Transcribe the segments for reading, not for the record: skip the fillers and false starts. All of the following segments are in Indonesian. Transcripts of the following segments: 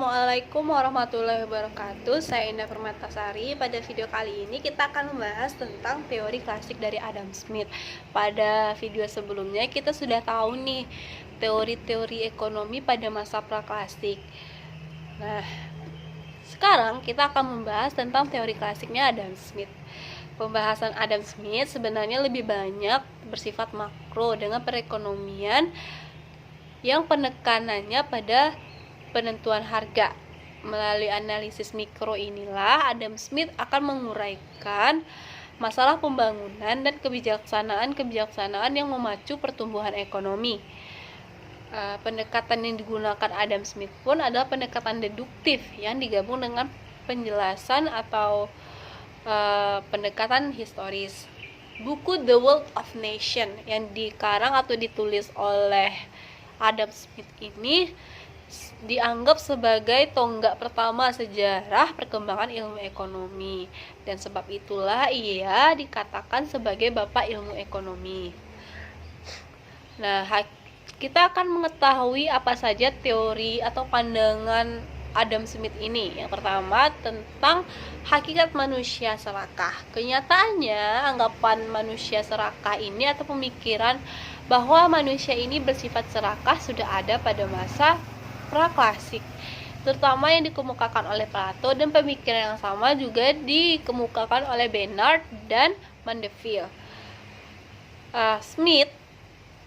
Assalamualaikum warahmatullahi wabarakatuh. Saya Indah Permatasari. Pada video kali ini kita akan membahas tentang teori klasik dari Adam Smith. Pada video sebelumnya kita sudah tahu nih teori-teori ekonomi pada masa praklasik. Nah, sekarang kita akan membahas tentang teori klasiknya Adam Smith. Pembahasan Adam Smith sebenarnya lebih banyak bersifat makro dengan perekonomian yang penekanannya pada penentuan harga. Melalui analisis mikro inilah Adam Smith akan menguraikan masalah pembangunan dan kebijaksanaan yang memacu pertumbuhan ekonomi. Pendekatan yang digunakan Adam Smith pun adalah pendekatan deduktif yang digabung dengan penjelasan atau pendekatan historis. Buku The Wealth of Nations yang dikarang atau ditulis oleh Adam Smith ini dianggap sebagai tonggak pertama sejarah perkembangan ilmu ekonomi, dan sebab itulah ia dikatakan sebagai bapak ilmu ekonomi. Nah, kita akan mengetahui apa saja teori atau pandangan Adam Smith ini. Yang pertama, tentang hakikat manusia serakah. Kenyataannya, anggapan manusia serakah ini atau pemikiran bahwa manusia ini bersifat serakah sudah ada pada masa praklasik, terutama yang dikemukakan oleh Plato, dan pemikiran yang sama juga dikemukakan oleh Bernard dan Mandeville. Smith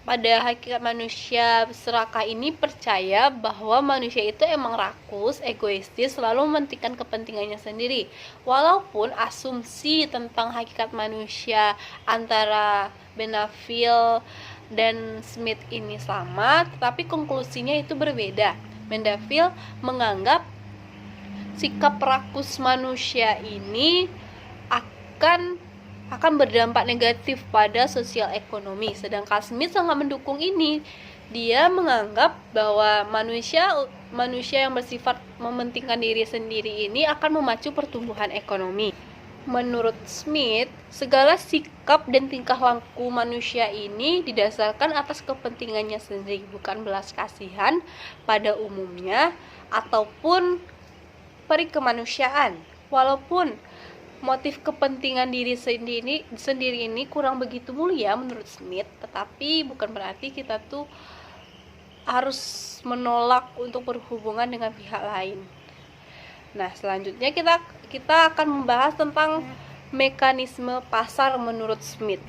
pada hakikat manusia serakah ini percaya bahwa manusia itu emang rakus, egoistis, selalu mementingkan kepentingannya sendiri. Walaupun asumsi tentang hakikat manusia antara Mandeville dan Smith ini sama, tetapi konklusinya itu berbeda. Mandeville menganggap sikap rakus manusia ini akan berdampak negatif pada sosial ekonomi, sedangkan Smith sangat mendukung ini. Dia menganggap bahwa manusia yang bersifat mementingkan diri sendiri ini akan memacu pertumbuhan ekonomi. Menurut Smith, segala sikap dan tingkah laku manusia ini didasarkan atas kepentingannya sendiri, bukan belas kasihan pada umumnya ataupun peri kemanusiaan. Walaupun motif kepentingan diri sendiri ini kurang begitu mulia menurut Smith, tetapi bukan berarti kita tuh harus menolak untuk berhubungan dengan pihak lain. Nah, selanjutnya kita akan membahas tentang mekanisme pasar menurut Smith.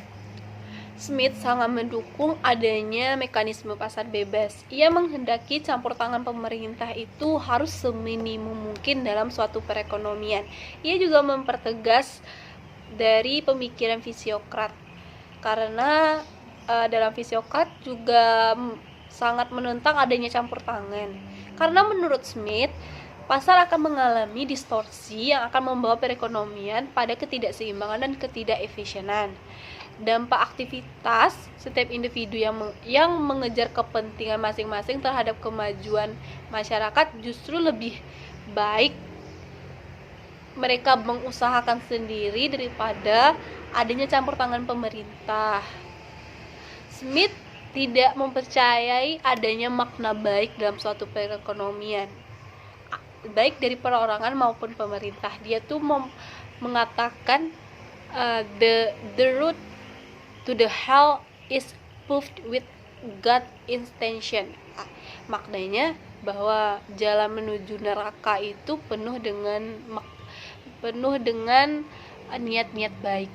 Smith sangat mendukung adanya mekanisme pasar bebas. Ia menghendaki campur tangan pemerintah itu harus seminimum mungkin dalam suatu perekonomian. Ia juga mempertegas dari pemikiran Fisiokrat, karena dalam Fisiokrat juga sangat menentang adanya campur tangan. Karena menurut Smith, pasar akan mengalami distorsi yang akan membawa perekonomian pada ketidakseimbangan dan ketidakefisienan. Dampak aktivitas setiap individu yang mengejar kepentingan masing-masing terhadap kemajuan masyarakat justru lebih baik mereka mengusahakan sendiri daripada adanya campur tangan pemerintah. Smith tidak mempercayai adanya makna baik dalam suatu perekonomian, baik dari perorangan maupun pemerintah. Dia tuh mengatakan the road to the hell is paved with God intention. Maknanya bahwa jalan menuju neraka itu penuh dengan niat-niat baik.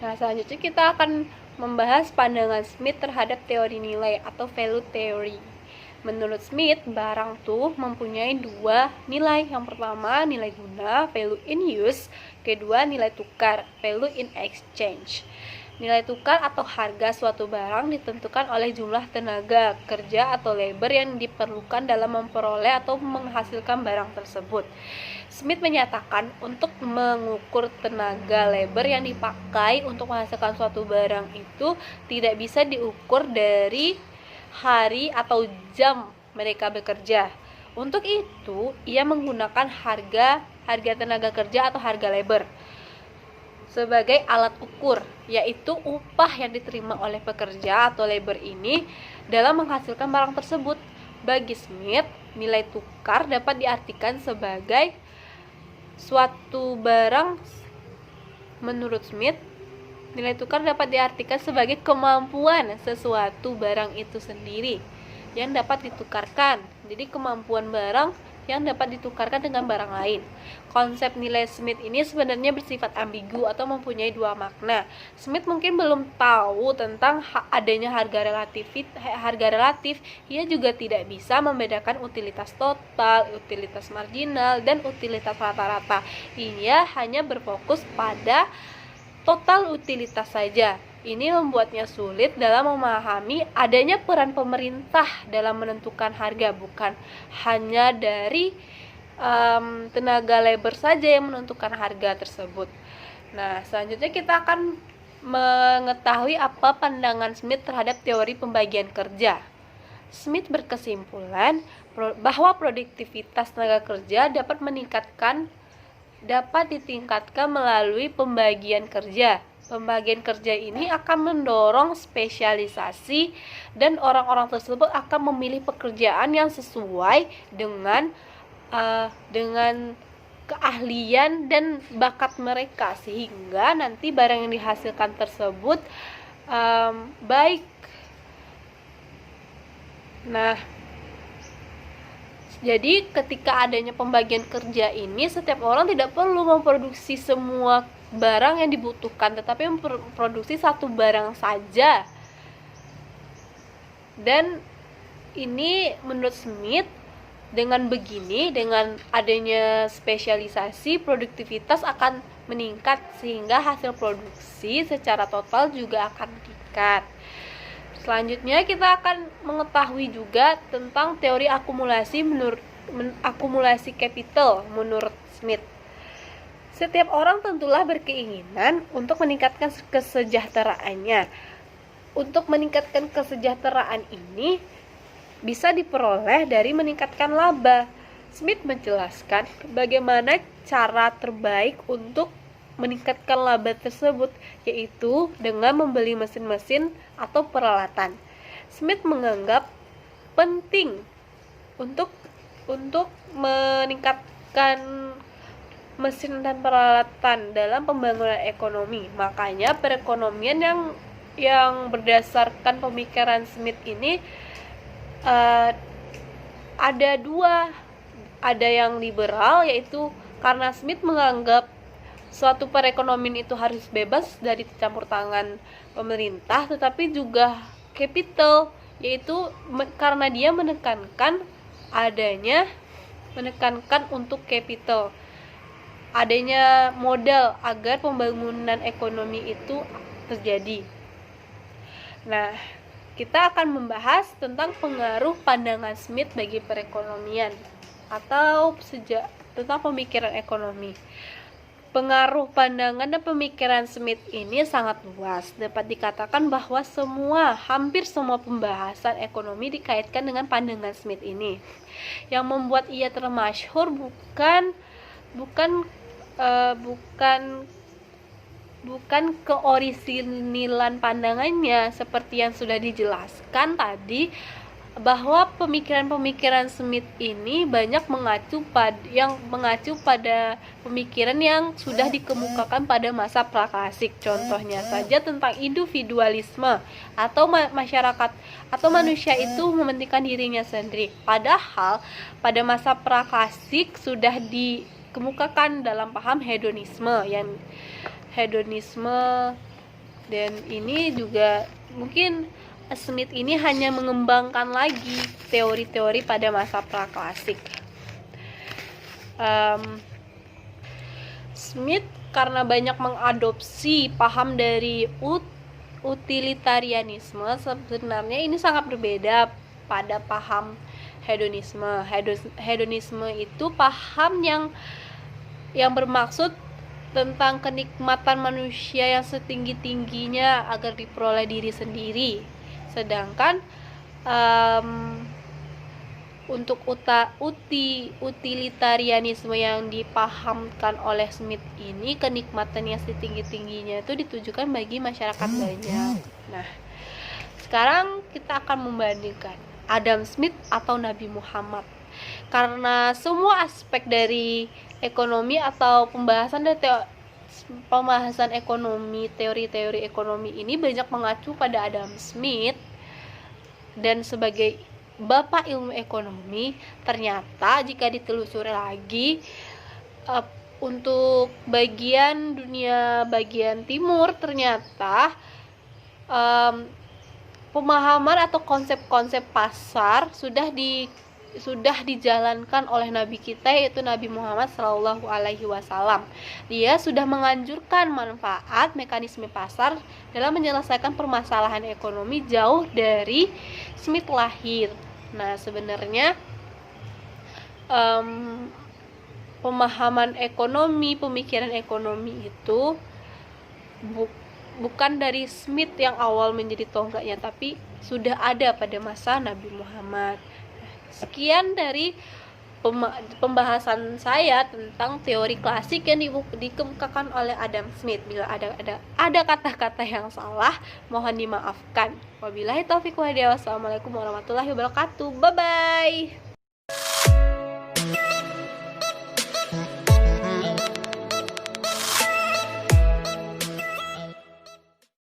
Nah, selanjutnya kita akan membahas pandangan Smith terhadap teori nilai atau value theory. Menurut Smith, barang tuh mempunyai dua nilai. Yang pertama, nilai guna, value in use. Kedua, nilai tukar, value in exchange. Nilai tukar atau harga suatu barang ditentukan oleh jumlah tenaga kerja atau labor yang diperlukan dalam memperoleh atau menghasilkan barang tersebut. Smith menyatakan untuk mengukur tenaga labor yang dipakai untuk menghasilkan suatu barang itu tidak bisa diukur dari hari atau jam mereka bekerja. Untuk itu, ia menggunakan harga tenaga kerja atau harga labor sebagai alat ukur, yaitu upah yang diterima oleh pekerja atau labor ini dalam menghasilkan barang tersebut. Bagi Smith, nilai tukar dapat diartikan sebagai suatu barang. Menurut Smith, nilai tukar dapat diartikan sebagai kemampuan sesuatu barang itu sendiri yang dapat ditukarkan. Jadi kemampuan barang yang dapat ditukarkan dengan barang lain. Konsep nilai Smith ini sebenarnya bersifat ambigu atau mempunyai dua makna. Smith mungkin belum tahu tentang adanya harga relatif. Ia juga tidak bisa membedakan utilitas total, utilitas marginal, dan utilitas rata-rata. Ia hanya berfokus pada total utilitas saja. Ini membuatnya sulit dalam memahami adanya peran pemerintah dalam menentukan harga, bukan hanya dari tenaga labor saja yang menentukan harga tersebut. Nah, selanjutnya kita akan mengetahui apa pandangan Smith terhadap teori pembagian kerja. Smith berkesimpulan bahwa produktivitas tenaga kerja dapat ditingkatkan melalui pembagian kerja. Pembagian kerja ini akan mendorong spesialisasi dan orang-orang tersebut akan memilih pekerjaan yang sesuai dengan keahlian dan bakat mereka, sehingga nanti barang yang dihasilkan tersebut baik. Nah, jadi ketika adanya pembagian kerja ini, setiap orang tidak perlu memproduksi semua barang yang dibutuhkan, tetapi memproduksi satu barang saja. Dan ini menurut Smith, dengan adanya spesialisasi, produktivitas akan meningkat sehingga hasil produksi secara total juga akan meningkat. Selanjutnya kita akan mengetahui juga tentang teori akumulasi capital menurut Smith. Setiap orang tentulah berkeinginan untuk meningkatkan kesejahteraannya. Untuk meningkatkan kesejahteraan ini bisa diperoleh dari meningkatkan laba. Smith menjelaskan bagaimana cara terbaik untuk meningkatkan laba tersebut, yaitu dengan membeli mesin-mesin atau peralatan. Smith menganggap penting untuk meningkatkan mesin dan peralatan dalam pembangunan ekonomi. Makanya perekonomian yang berdasarkan pemikiran Smith ini ada dua. Ada yang liberal, yaitu karena Smith menganggap suatu perekonomian itu harus bebas dari campur tangan pemerintah, tetapi juga capital, yaitu karena dia menekankan untuk capital, adanya modal agar pembangunan ekonomi itu terjadi. Nah, kita akan membahas tentang pengaruh pandangan Smith bagi perekonomian atau tentang pemikiran ekonomi. Pengaruh pandangan dan pemikiran Smith ini sangat luas. Dapat dikatakan bahwa hampir semua pembahasan ekonomi dikaitkan dengan pandangan Smith ini. Yang membuat ia termasyhur bukan keorisinilan pandangannya seperti yang sudah dijelaskan tadi, bahwa pemikiran-pemikiran Smith ini banyak mengacu pada pemikiran yang sudah dikemukakan pada masa praklasik. Contohnya saja tentang individualisme atau masyarakat atau manusia itu mementingkan dirinya sendiri. Padahal pada masa praklasik sudah dikemukakan dalam paham hedonisme dan ini juga mungkin Smith ini hanya mengembangkan lagi teori-teori pada masa praklasik. Smith karena banyak mengadopsi paham dari utilitarianisme, sebenarnya ini sangat berbeda pada paham hedonisme. Hedonisme itu paham yang bermaksud tentang kenikmatan manusia yang setinggi-tingginya agar diperoleh diri sendiri. Sedangkan untuk utilitarianisme yang dipahamkan oleh Smith ini, kenikmatan yang setinggi-tingginya itu ditujukan bagi masyarakat banyak. Nah, sekarang kita akan membandingkan Adam Smith atau Nabi Muhammad. karena semua aspek dari ekonomi atau pembahasan ekonomi, teori-teori ekonomi ini banyak mengacu pada Adam Smith. Dan sebagai bapak ilmu ekonomi, ternyata jika ditelusuri lagi, untuk bagian dunia bagian timur ternyata pemahaman atau konsep-konsep pasar sudah dijalankan oleh Nabi kita, yaitu Nabi Muhammad SAW. Dia sudah menganjurkan manfaat mekanisme pasar dalam menyelesaikan permasalahan ekonomi jauh dari Smith lahir. Nah, sebenarnya pemahaman ekonomi, pemikiran ekonomi itu bukan dari Smith yang awal menjadi tonggaknya, tapi sudah ada pada masa Nabi Muhammad. Sekian dari pembahasan saya tentang teori klasik yang dikemukakan oleh Adam Smith. Bila ada kata-kata yang salah, mohon dimaafkan. Wabillahi taufiq wal hidayah. Wassalamualaikum warahmatullahi wabarakatuh. Bye bye.